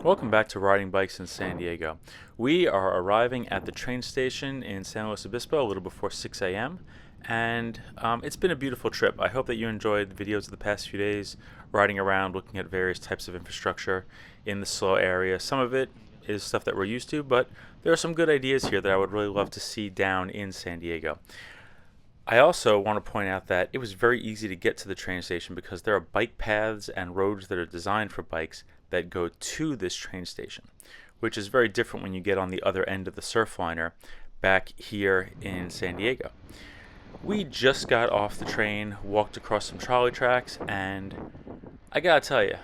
Welcome back to Riding Bikes in San Diego. We are arriving at the train station in San Luis Obispo a little before 6 a.m. And it's been a beautiful trip. I hope that you enjoyed the videos of the past few days, riding around, looking at various types of infrastructure in the SLO area. Some of it is stuff that we're used to, but there are some good ideas here that I would really love to see down in San Diego. I also want to point out that it was very easy to get to the train station because there are bike paths and roads that are designed for bikes that go to this train station, which is very different when you get on the other end of the Surfliner back here in San Diego. We just got off the train, walked across some trolley tracks, and I gotta tell you,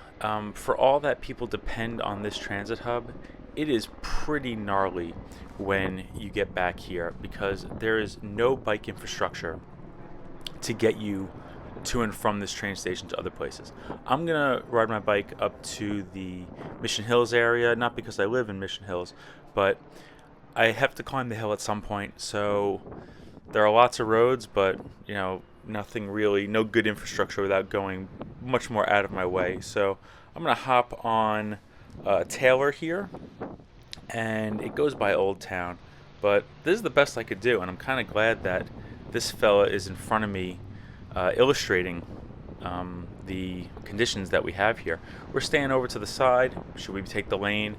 for all that people depend on this transit hub, it is pretty gnarly when you get back here because there is no bike infrastructure to get you to and from this train station to other places. I'm gonna ride my bike up to the Mission Hills area, not because I live in Mission Hills, but I have to climb the hill at some point, so there are lots of roads, but nothing really, no good infrastructure without going much more out of my way. So I'm gonna hop on Taylor here, and it goes by Old Town, but this is the best I could do, and I'm kind of glad that this fella is in front of me, illustrating the conditions that we have here. We're staying over to the side. Should we take the lane?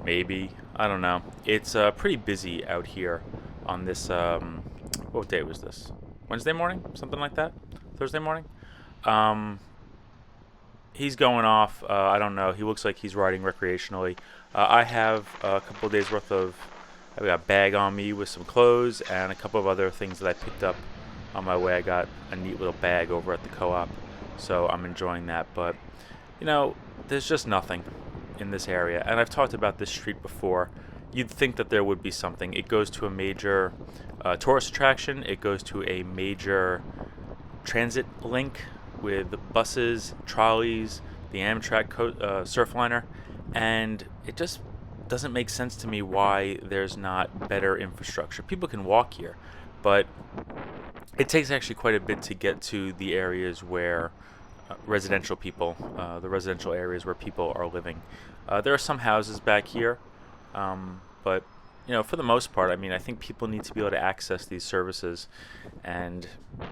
Maybe. I don't know. It's pretty busy out here on this. What day was this? Wednesday morning? Something like that? Thursday morning? Um, he's going off. I don't know. He looks like he's riding recreationally. I have a couple of days worth of. I've got a bag on me with some clothes and a couple of other things that I picked up on my way. I got a neat little bag over at the co-op, so I'm enjoying that. But there's just nothing in this area, and I've talked about this street before. You'd think that there would be something. It goes to a major tourist attraction. It goes to a major transit link with buses, trolleys, the Amtrak Surfliner, and it just doesn't make sense to me why there's not better infrastructure. People can walk here, but it takes actually quite a bit to get to the areas where the residential areas where people are living. There are some houses back here, but for the most part, I mean, I think people need to be able to access these services, and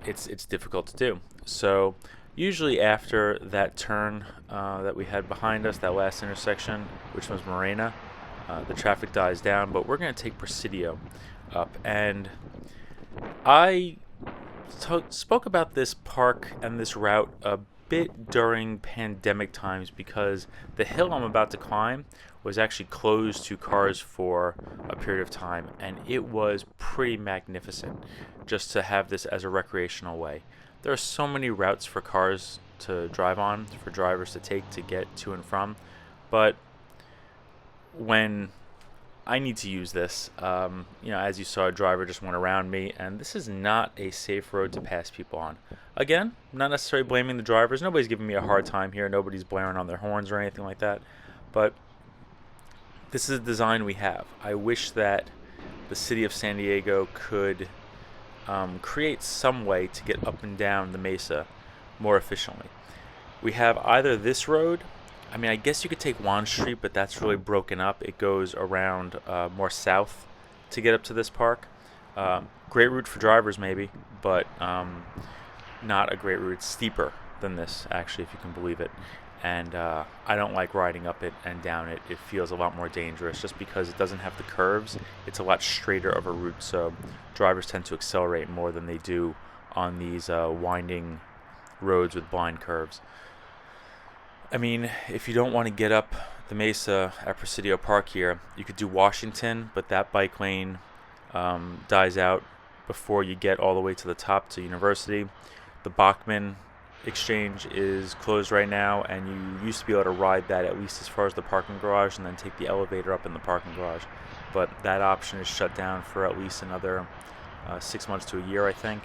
it's difficult to do. So usually after that turn that we had behind us, that last intersection, which was Morena, the traffic dies down. But we're going to take Presidio up, and I spoke about this park and this route a bit during pandemic times because the hill I'm about to climb was actually closed to cars for a period of time, and it was pretty magnificent just to have this as a recreational way. There are so many routes for cars to drive on, for drivers to take to get to and from, but when I need to use this, as you saw, a driver just went around me, and this is not a safe road to pass people on. Again, not necessarily blaming the drivers. Nobody's giving me a hard time here. Nobody's blaring on their horns or anything like that. But this is the design we have. I wish that the city of San Diego could create some way to get up and down the mesa more efficiently. We have either this road. I mean, I guess you could take Juan Street, but that's really broken up. It goes around more south to get up to this park. Great route for drivers, maybe, but not a great route. It's steeper than this, actually, if you can believe it. And I don't like riding up it and down it. It feels a lot more dangerous just because it doesn't have the curves. It's a lot straighter of a route, so drivers tend to accelerate more than they do on these winding roads with blind curves. I mean, if you don't want to get up the mesa at Presidio Park here, you could do Washington, but that bike lane dies out before you get all the way to the top to University. The Bachman exchange is closed right now, and you used to be able to ride that at least as far as the parking garage and then take the elevator up in the parking garage. But that option is shut down for at least another 6 months to a year, I think.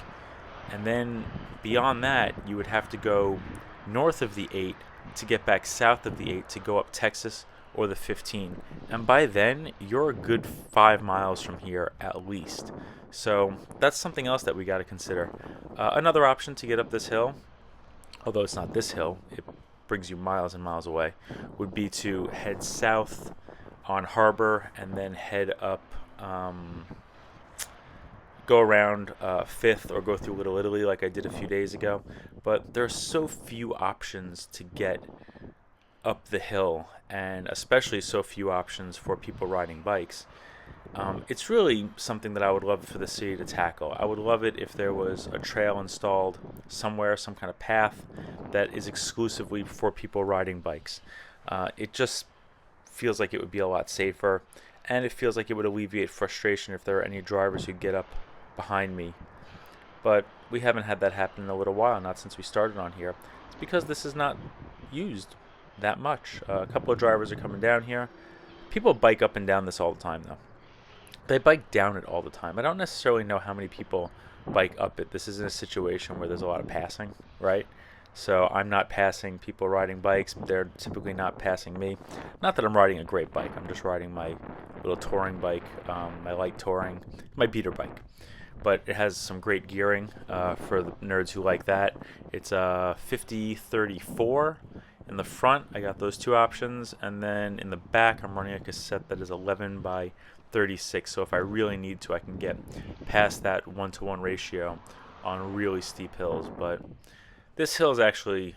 And then beyond that, you would have to go north of the 8 to get back south of the 8 to go up Texas or the 15. And by then, you're a good 5 miles from here at least. So that's something else that we got to consider. Another option to get up this hill, although it's not this hill, it brings you miles and miles away, would be to head south on Harbor and then head up, go around 5th or go through Little Italy like I did a few days ago. But there are so few options to get up the hill, and especially so few options for people riding bikes. It's really something that I would love for the city to tackle. I would love it if there was a trail installed somewhere, some kind of path that is exclusively for people riding bikes. It just feels like it would be a lot safer, and it feels like it would alleviate frustration if there are any drivers who get up behind me. But we haven't had that happen in a little while, not since we started on here. It's because this is not used that much. A couple of drivers are coming down here. People bike up and down this all the time, though. They bike down it all the time. I don't necessarily know how many people bike up it. This isn't a situation where there's a lot of passing, right? So I'm not passing people riding bikes. They're typically not passing me. Not that I'm riding a great bike. I'm just riding my little touring bike, my light touring, my beater bike. But it has some great gearing for the nerds who like that. It's a 50-34 in the front. I got those two options. And then in the back, I'm running a cassette that is 11/36. So if I really need to, I can get past that 1-to-1 ratio on really steep hills. But this hill is actually,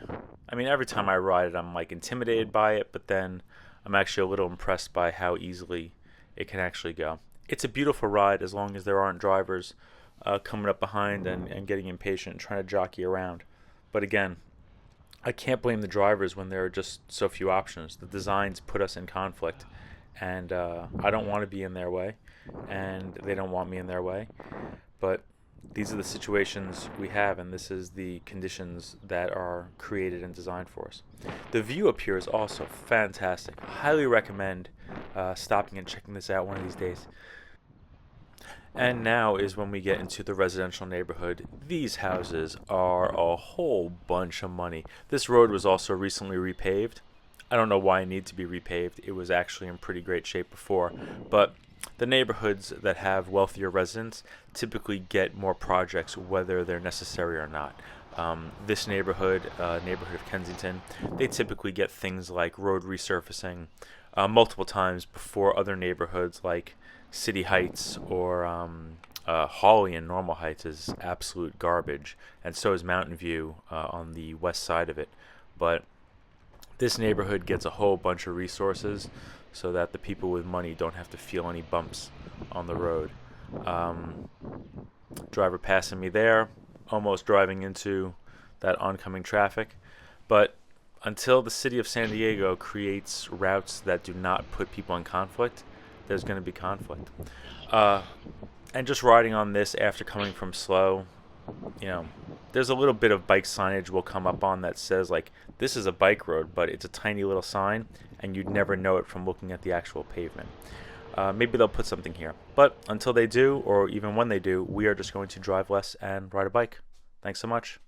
I mean, every time I ride it, I'm like intimidated by it, but then I'm actually a little impressed by how easily it can actually go. It's a beautiful ride as long as there aren't drivers coming up behind and getting impatient and trying to jockey around. But again, I can't blame the drivers when there are just so few options. The designs put us in conflict, and I don't want to be in their way, and they don't want me in their way. But these are the situations we have, and this is the conditions that are created and designed for us. The view up here is also fantastic. Highly recommend stopping and checking this out one of these days. And now is when we get into the residential neighborhood. These houses are a whole bunch of money. This road was also recently repaved. I don't know why it needs to be repaved. It was actually in pretty great shape before. But the neighborhoods that have wealthier residents typically get more projects, whether they're necessary or not. This neighborhood of Kensington, they typically get things like road resurfacing multiple times before other neighborhoods like City Heights or Hawley and Normal Heights is absolute garbage, and so is Mountain View on the west side of it. But this neighborhood gets a whole bunch of resources so that the people with money don't have to feel any bumps on the road. Driver passing me there, almost driving into that oncoming traffic. But until the city of San Diego creates routes that do not put people in conflict, there's going to be conflict. And just riding on this after coming from slow, there's a little bit of bike signage will come up on that says, like, this is a bike road, but it's a tiny little sign, and you'd never know it from looking at the actual pavement. Maybe they'll put something here. But until they do, or even when they do, we are just going to drive less and ride a bike. Thanks so much.